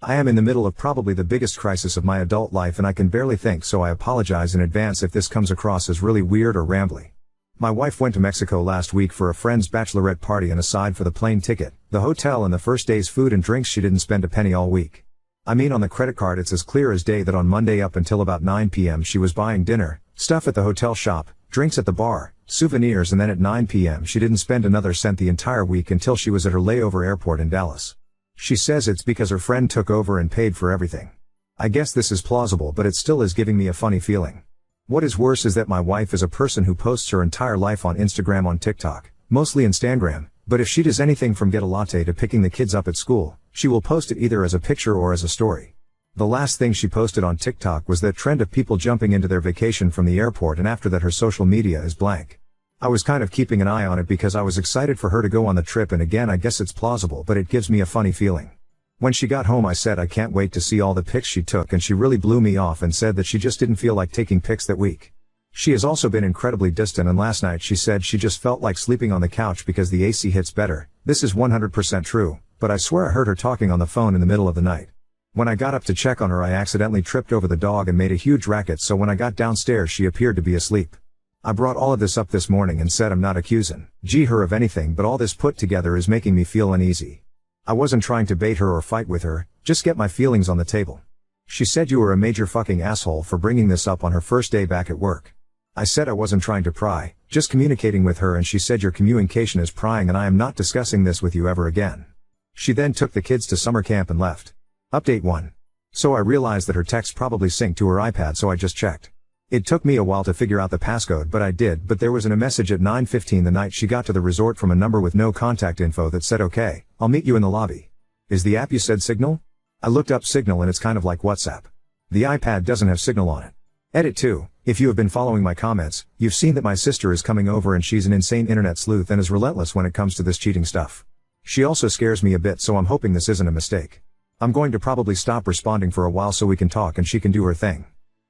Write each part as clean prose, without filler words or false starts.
I am in the middle of probably the biggest crisis of my adult life and I can barely think, so I apologize in advance if this comes across as really weird or rambly. My wife went to Mexico last week for a friend's bachelorette party, and aside for the plane ticket, the hotel and the first day's food and drinks, she didn't spend a penny all week. I mean, on the credit card it's as clear as day that on Monday up until about 9 p.m. she was buying dinner, stuff at the hotel shop, drinks at the bar, souvenirs, and then at 9 p.m. she didn't spend another cent the entire week until she was at her layover airport in Dallas. She says it's because her friend took over and paid for everything. I guess this is plausible, but it still is giving me a funny feeling. What is worse is that my wife is a person who posts her entire life on Instagram, on TikTok, mostly Instagram, but if she does anything from get a latte to picking the kids up at school, she will post it either as a picture or as a story. The last thing she posted on TikTok was that trend of people jumping into their vacation from the airport, and after that her social media is blank. I was kind of keeping an eye on it because I was excited for her to go on the trip, and again I guess it's plausible, but it gives me a funny feeling. When she got home I said I can't wait to see all the pics she took, and she really blew me off and said that she just didn't feel like taking pics that week. She has also been incredibly distant, and last night she said she just felt like sleeping on the couch because the AC hits better. This is 100% true, but I swear I heard her talking on the phone in the middle of the night. When I got up to check on her I accidentally tripped over the dog and made a huge racket, so when I got downstairs she appeared to be asleep. I brought all of this up this morning and said I'm not accusing her of anything, but all this put together is making me feel uneasy. I wasn't trying to bait her or fight with her, just get my feelings on the table. She said you were a major fucking asshole for bringing this up on her first day back at work. I said I wasn't trying to pry, just communicating with her, and she said your communication is prying and I am not discussing this with you ever again. She then took the kids to summer camp and left. Update 1. So I realized that her text probably synced to her iPad, so I just checked. It took me a while to figure out the passcode, but I did. But there was a message at 9:15 the night she got to the resort from a number with no contact info that said, "Okay, I'll meet you in the lobby." Is the app you said Signal? I looked up Signal and it's kind of like WhatsApp. The iPad doesn't have Signal on it. Edit 2. If you have been following my comments, you've seen that my sister is coming over and she's an insane internet sleuth and is relentless when it comes to this cheating stuff. She also scares me a bit, so I'm hoping this isn't a mistake. I'm going to probably stop responding for a while so we can talk and she can do her thing.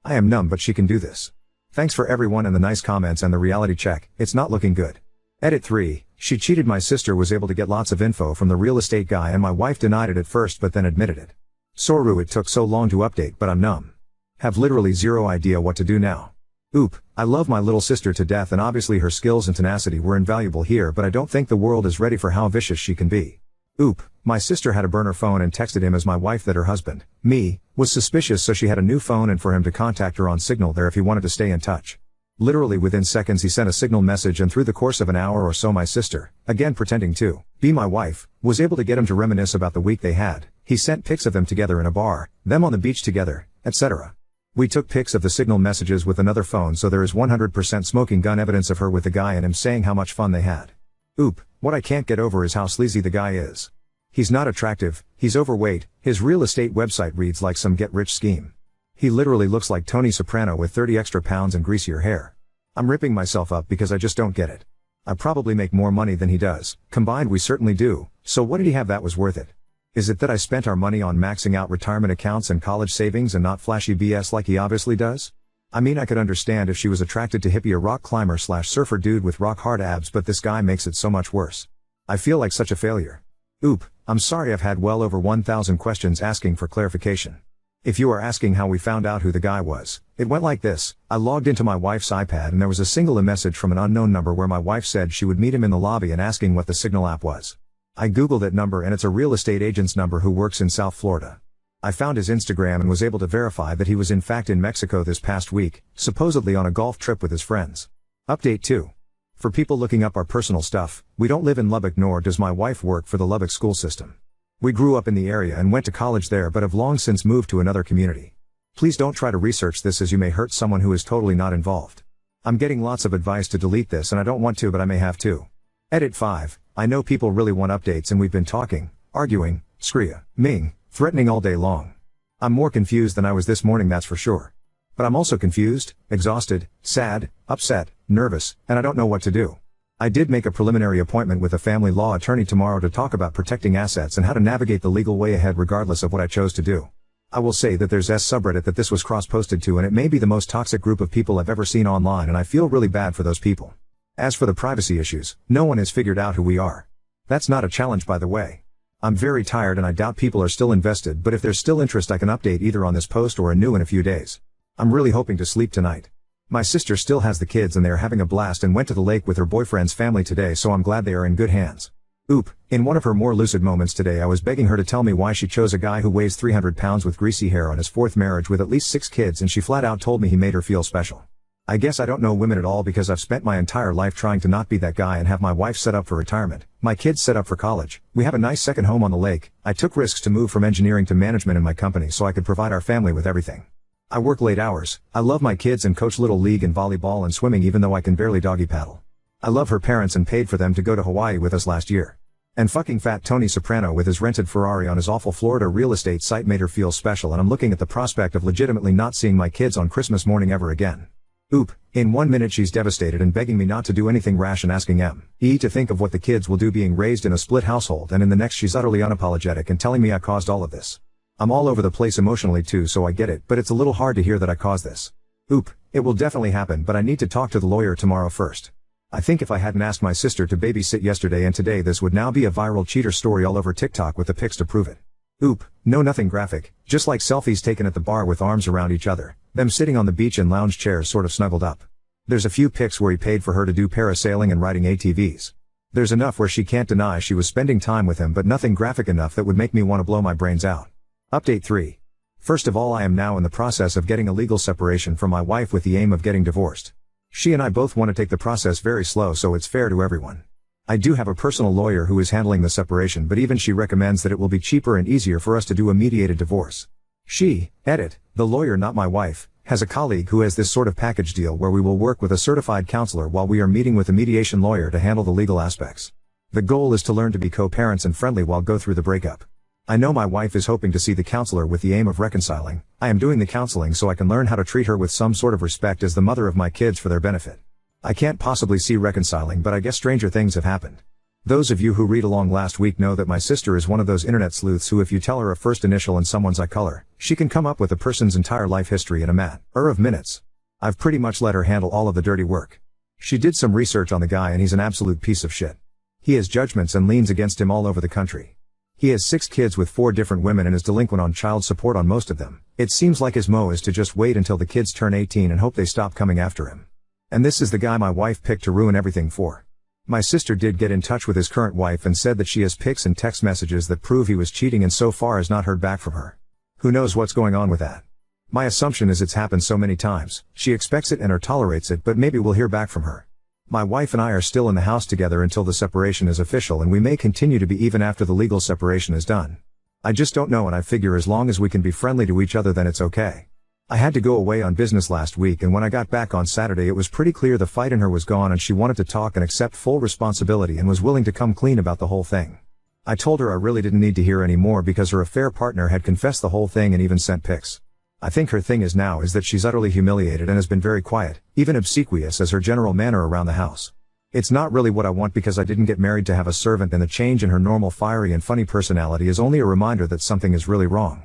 I am numb, but she can do this. Thanks for everyone and the nice comments and the reality check. It's not looking good. Edit 3. She cheated. My sister was able to get lots of info from the real estate guy and my wife denied it at first but then admitted it. Soru, it took so long to update, but I'm numb. Have literally zero idea what to do now. Oop, I love my little sister to death and obviously her skills and tenacity were invaluable here, but I don't think the world is ready for how vicious she can be. Oop, my sister had a burner phone and texted him as my wife that her husband, me, was suspicious, so she had a new phone and for him to contact her on Signal there if he wanted to stay in touch. Literally within seconds he sent a Signal message, and through the course of an hour or so my sister, again pretending to be my wife, was able to get him to reminisce about the week they had. He sent pics of them together in a bar, them on the beach together, etc. We took pics of the Signal messages with another phone, so there is 100% smoking gun evidence of her with the guy and him saying how much fun they had. Oop, what I can't get over is how sleazy the guy is. He's not attractive, he's overweight, his real estate website reads like some get-rich scheme. He literally looks like Tony Soprano with 30 extra pounds and greasier hair. I'm ripping myself up because I just don't get it. I probably make more money than he does, combined we certainly do, so what did he have that was worth it? Is it that I spent our money on maxing out retirement accounts and college savings and not flashy BS like he obviously does? I mean, I could understand if she was attracted to hippie or rock climber / surfer dude with rock hard abs, but this guy makes it so much worse. I feel like such a failure. Oop, I'm sorry, I've had well over 1,000 questions asking for clarification. If you are asking how we found out who the guy was, it went like this. I logged into my wife's iPad and there was a single message from an unknown number where my wife said she would meet him in the lobby and asking what the Signal app was. I googled that number and it's a real estate agent's number who works in South Florida. I found his Instagram and was able to verify that he was in fact in Mexico this past week, supposedly on a golf trip with his friends. Update 2. For people looking up our personal stuff, we don't live in Lubbock, nor does my wife work for the Lubbock school system. We grew up in the area and went to college there but have long since moved to another community. Please don't try to research this as you may hurt someone who is totally not involved. I'm getting lots of advice to delete this and I don't want to, but I may have to. Edit 5. I know people really want updates and we've been talking, arguing, screaming, threatening all day long. I'm more confused than I was this morning, that's for sure. But I'm also confused, exhausted, sad, upset, nervous, and I don't know what to do. I did make a preliminary appointment with a family law attorney tomorrow to talk about protecting assets and how to navigate the legal way ahead regardless of what I chose to do. I will say that there's S subreddit that this was cross-posted to and it may be the most toxic group of people I've ever seen online and I feel really bad for those people. As for the privacy issues, no one has figured out who we are. That's not a challenge, by the way. I'm very tired and I doubt people are still invested, but if there's still interest I can update either on this post or a new in a few days. I'm really hoping to sleep tonight. My sister still has the kids and they are having a blast and went to the lake with her boyfriend's family today, so I'm glad they are in good hands. Oop, in one of her more lucid moments today I was begging her to tell me why she chose a guy who weighs 300 pounds with greasy hair on his fourth marriage with at least 6 kids, and she flat out told me he made her feel special. I guess I don't know women at all because I've spent my entire life trying to not be that guy and have my wife set up for retirement, my kids set up for college, we have a nice second home on the lake, I took risks to move from engineering to management in my company so I could provide our family with everything. I work late hours, I love my kids and coach little league and volleyball and swimming even though I can barely doggy paddle. I love her parents and paid for them to go to Hawaii with us last year. And fucking fat Tony Soprano with his rented Ferrari on his awful Florida real estate site made her feel special, and I'm looking at the prospect of legitimately not seeing my kids on Christmas morning ever again. Oop, in 1 minute she's devastated and begging me not to do anything rash and asking me to think of what the kids will do being raised in a split household, and in the next she's utterly unapologetic and telling me I caused all of this. I'm all over the place emotionally too, so I get it, but it's a little hard to hear that I caused this. Oop, it will definitely happen, but I need to talk to the lawyer tomorrow first. I think if I hadn't asked my sister to babysit yesterday and today, this would now be a viral cheater story all over TikTok with the pics to prove it. Oop, no, nothing graphic, just like selfies taken at the bar with arms around each other, them sitting on the beach in lounge chairs sort of snuggled up. There's a few pics where he paid for her to do parasailing and riding ATVs. There's enough where she can't deny she was spending time with him, but nothing graphic enough that would make me want to blow my brains out. Update 3. First of all, I am now in the process of getting a legal separation from my wife with the aim of getting divorced. She and I both want to take the process very slow so it's fair to everyone. I do have a personal lawyer who is handling the separation, but even she recommends that it will be cheaper and easier for us to do a mediated divorce. She, the lawyer, not my wife, has a colleague who has this sort of package deal where we will work with a certified counselor while we are meeting with a mediation lawyer to handle the legal aspects. The goal is to learn to be co-parents and friendly while go through the breakup. I know my wife is hoping to see the counselor with the aim of reconciling. I am doing the counseling so I can learn how to treat her with some sort of respect as the mother of my kids for their benefit. I can't possibly see reconciling, but I guess stranger things have happened. Those of you who read along last week know that my sister is one of those internet sleuths who, if you tell her a first initial and someone's eye color, she can come up with a person's entire life history in a matter of minutes. I've pretty much let her handle all of the dirty work. She did some research on the guy and he's an absolute piece of shit. He has judgments and liens against him all over the country. He has 6 kids with 4 different women and is delinquent on child support on most of them. It seems like his mo is to just wait until the kids turn 18 and hope they stop coming after him. And this is the guy my wife picked to ruin everything for. My sister did get in touch with his current wife and said that she has pics and text messages that prove he was cheating, and so far has not heard back from her. Who knows what's going on with that? My assumption is it's happened so many times, she expects it and or tolerates it, but maybe we'll hear back from her. My wife and I are still in the house together until the separation is official, and we may continue to be even after the legal separation is done. I just don't know, and I figure as long as we can be friendly to each other then it's okay. I had to go away on business last week, and when I got back on Saturday it was pretty clear the fight in her was gone and she wanted to talk and accept full responsibility and was willing to come clean about the whole thing. I told her I really didn't need to hear any more because her affair partner had confessed the whole thing and even sent pics. I think her thing is that she's utterly humiliated and has been very quiet, even obsequious as her general manner around the house. It's not really what I want because I didn't get married to have a servant, and the change in her normal fiery and funny personality is only a reminder that something is really wrong.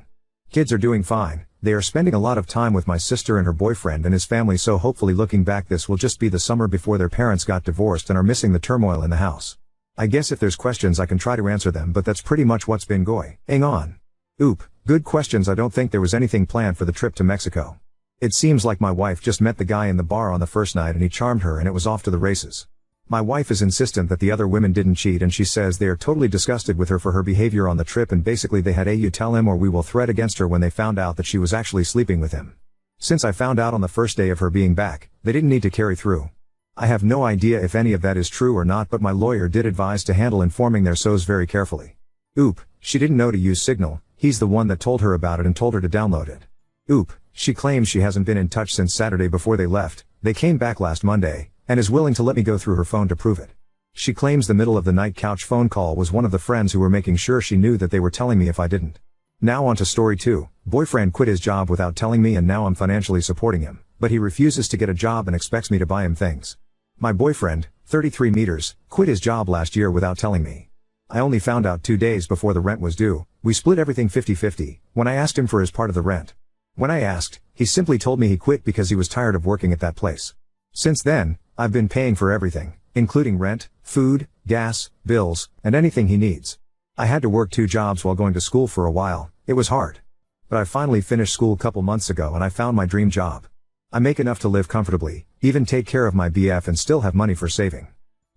Kids are doing fine, they are spending a lot of time with my sister and her boyfriend and his family, so hopefully looking back this will just be the summer before their parents got divorced and are missing the turmoil in the house. I guess if there's questions I can try to answer them, but that's pretty much what's been going on. Oop, good questions. I don't think there was anything planned for the trip to Mexico. It seems like my wife just met the guy in the bar on the first night and he charmed her and it was off to the races. My wife is insistent that the other women didn't cheat, and she says they are totally disgusted with her for her behavior on the trip, and basically they had you tell him or we will threat against her when they found out that she was actually sleeping with him. Since I found out on the first day of her being back, they didn't need to carry through. I have no idea if any of that is true or not, but my lawyer did advise to handle informing their SOs very carefully. Oop, she didn't know to use Signal, he's the one that told her about it and told her to download it. Oop, she claims she hasn't been in touch since Saturday before they left, they came back last Monday, and is willing to let me go through her phone to prove it. She claims the middle of the night couch phone call was one of the friends who were making sure she knew that they were telling me if I didn't. Now on to story 2, boyfriend quit his job without telling me and now I'm financially supporting him, but he refuses to get a job and expects me to buy him things. My boyfriend, 33 meters, quit his job last year without telling me. I only found out 2 days before the rent was due. We split everything 50-50, when I asked him for his part of the rent. When I asked, he simply told me he quit because he was tired of working at that place. Since then, I've been paying for everything, including rent, food, gas, bills, and anything he needs. I had to work 2 jobs while going to school for a while. It was hard. But I finally finished school a couple months ago and I found my dream job. I make enough to live comfortably, even take care of my BF and still have money for saving.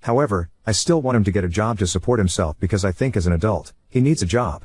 However, I still want him to get a job to support himself because I think as an adult, he needs a job.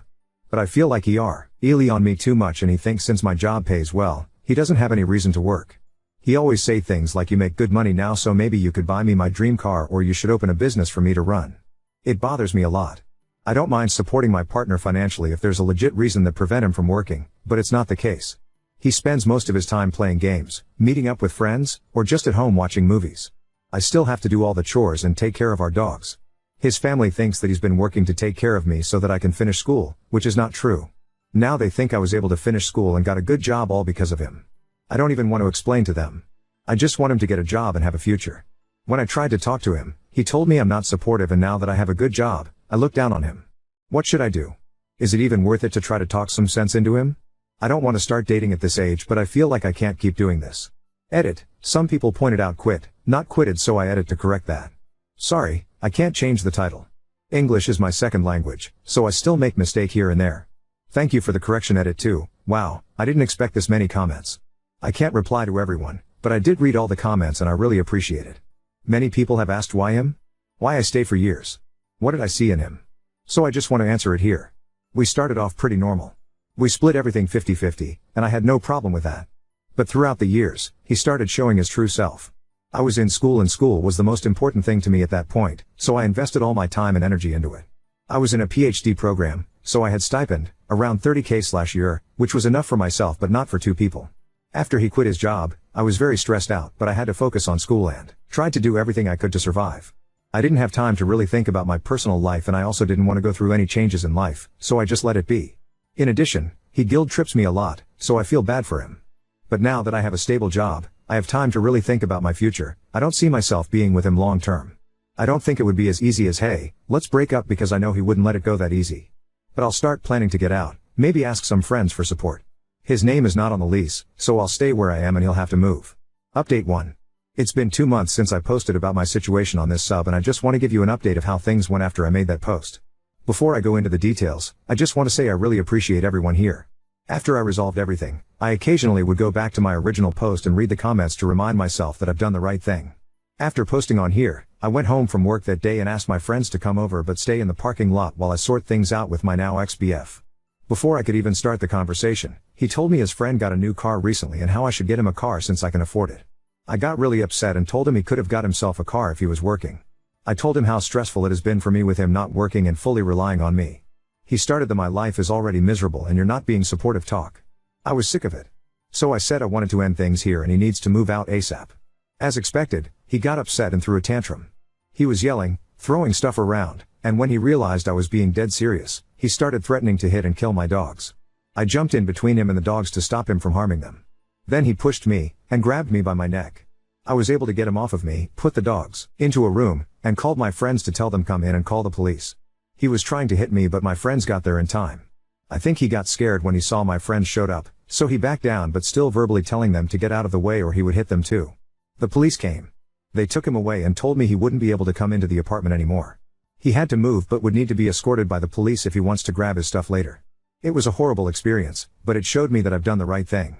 But I feel like really on me too much and he thinks since my job pays well, he doesn't have any reason to work. He always say things like you make good money now so maybe you could buy me my dream car or you should open a business for me to run. It bothers me a lot. I don't mind supporting my partner financially if there's a legit reason that prevent him from working, but it's not the case. He spends most of his time playing games, meeting up with friends, or just at home watching movies. I still have to do all the chores and take care of our dogs. His family thinks that he's been working to take care of me so that I can finish school, which is not true. Now they think I was able to finish school and got a good job all because of him. I don't even want to explain to them. I just want him to get a job and have a future. When I tried to talk to him, he told me I'm not supportive and now that I have a good job, I look down on him. What should I do? Is it even worth it to try to talk some sense into him? I don't want to start dating at this age but I feel like I can't keep doing this. Edit. Some people pointed out quit, not quitted so I edit to correct that. Sorry, I can't change the title. English is my second language, so I still make mistake here and there. Thank you for the correction edit too. Wow, I didn't expect this many comments. I can't reply to everyone, but I did read all the comments and I really appreciate it. Many people have asked why him? Why I stay for years? What did I see in him? So I just want to answer it here. We started off pretty normal. We split everything 50-50, and I had no problem with that. But throughout the years, he started showing his true self. I was in school and school was the most important thing to me at that point, so I invested all my time and energy into it. I was in a PhD program, so I had stipend, around $30,000/year, which was enough for myself but not for 2 people. After he quit his job, I was very stressed out but I had to focus on school and tried to do everything I could to survive. I didn't have time to really think about my personal life and I also didn't want to go through any changes in life, so I just let it be. In addition, he guilt trips me a lot, so I feel bad for him. But now that I have a stable job, I have time to really think about my future. I don't see myself being with him long term. I don't think it would be as easy as hey, let's break up because I know he wouldn't let it go that easy. But I'll start planning to get out, maybe ask some friends for support. His name is not on the lease, so I'll stay where I am and he'll have to move. Update 1. It's been 2 months since I posted about my situation on this sub and I just want to give you an update of how things went after I made that post. Before I go into the details, I just want to say I really appreciate everyone here. After I resolved everything, I occasionally would go back to my original post and read the comments to remind myself that I've done the right thing. After posting on here, I went home from work that day and asked my friends to come over but stay in the parking lot while I sort things out with my now ex-BF. Before I could even start the conversation, he told me his friend got a new car recently and how I should get him a car since I can afford it. I got really upset and told him he could have got himself a car if he was working. I told him how stressful it has been for me with him not working and fully relying on me. He started the "my life is already miserable and you're not being supportive" talk. I was sick of it. So I said I wanted to end things here and he needs to move out ASAP. As expected, he got upset and threw a tantrum. He was yelling, throwing stuff around, and when he realized I was being dead serious, he started threatening to hit and kill my dogs. I jumped in between him and the dogs to stop him from harming them. Then he pushed me, and grabbed me by my neck. I was able to get him off of me, put the dogs into a room, and called my friends to tell them come in and call the police. He was trying to hit me but my friends got there in time. I think he got scared when he saw my friends showed up, so he backed down but still verbally telling them to get out of the way or he would hit them too. The police came. They took him away and told me he wouldn't be able to come into the apartment anymore. He had to move but would need to be escorted by the police if he wants to grab his stuff later. It was a horrible experience, but it showed me that I've done the right thing.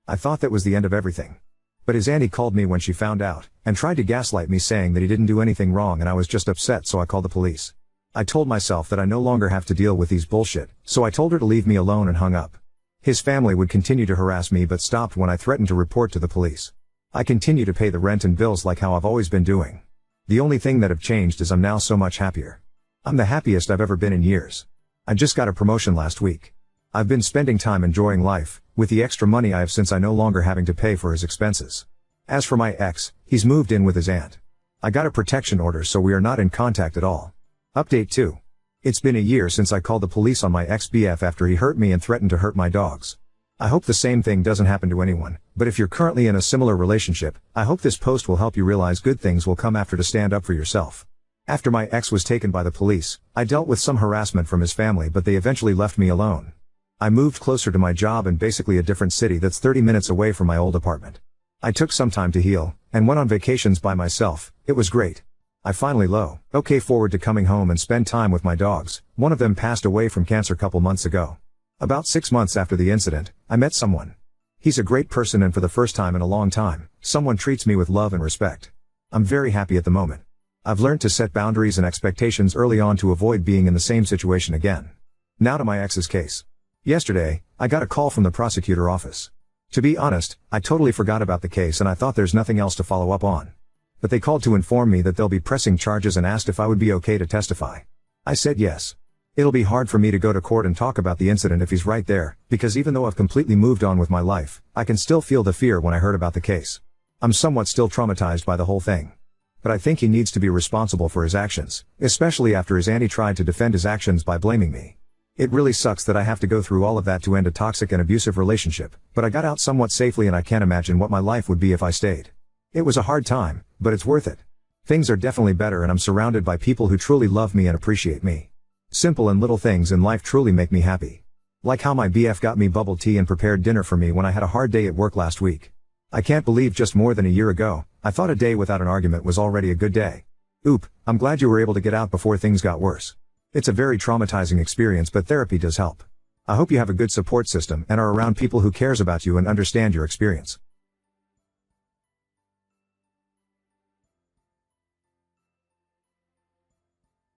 I thought that was the end of everything. But his auntie called me when she found out, and tried to gaslight me saying that he didn't do anything wrong and I was just upset so I called the police. I told myself that I no longer have to deal with these bullshit, so I told her to leave me alone and hung up. His family would continue to harass me but stopped when I threatened to report to the police. I continue to pay the rent and bills like how I've always been doing. The only thing that have changed is I'm now so much happier. I'm the happiest I've ever been in years. I just got a promotion last week. I've been spending time enjoying life, with the extra money I have since I no longer having to pay for his expenses. As for my ex, he's moved in with his aunt. I got a protection order so we are not in contact at all. Update 2. It's been a year since I called the police on my ex-BF after he hurt me and threatened to hurt my dogs. I hope the same thing doesn't happen to anyone, but if you're currently in a similar relationship, I hope this post will help you realize good things will come after to stand up for yourself. After my ex was taken by the police, I dealt with some harassment from his family but they eventually left me alone. I moved closer to my job in basically a different city that's 30 minutes away from my old apartment. I took some time to heal, and went on vacations by myself. It was great. I finally okay forward to coming home and spend time with my dogs. One of them passed away from cancer couple months ago. About 6 months after the incident, I met someone. He's a great person, and for the first time in a long time, someone treats me with love and respect. I'm very happy at the moment. I've learned to set boundaries and expectations early on to avoid being in the same situation again. Now to my ex's case. Yesterday, I got a call from the prosecutor office. To be honest, I totally forgot about the case and I thought there's nothing else to follow up on. But they called to inform me that they'll be pressing charges and asked if I would be okay to testify. I said yes. It'll be hard for me to go to court and talk about the incident if he's right there, because even though I've completely moved on with my life, I can still feel the fear when I heard about the case. I'm somewhat still traumatized by the whole thing. But I think he needs to be responsible for his actions, especially after his auntie tried to defend his actions by blaming me. It really sucks that I have to go through all of that to end a toxic and abusive relationship, but I got out somewhat safely and I can't imagine what my life would be if I stayed. It was a hard time, but it's worth it. Things are definitely better and I'm surrounded by people who truly love me and appreciate me. Simple and little things in life truly make me happy. Like how my BF got me bubble tea and prepared dinner for me when I had a hard day at work last week. I can't believe just more than a year ago, I thought a day without an argument was already a good day. Oop, I'm glad you were able to get out before things got worse. It's a very traumatizing experience, but therapy does help. I hope you have a good support system and are around people who cares about you and understand your experience.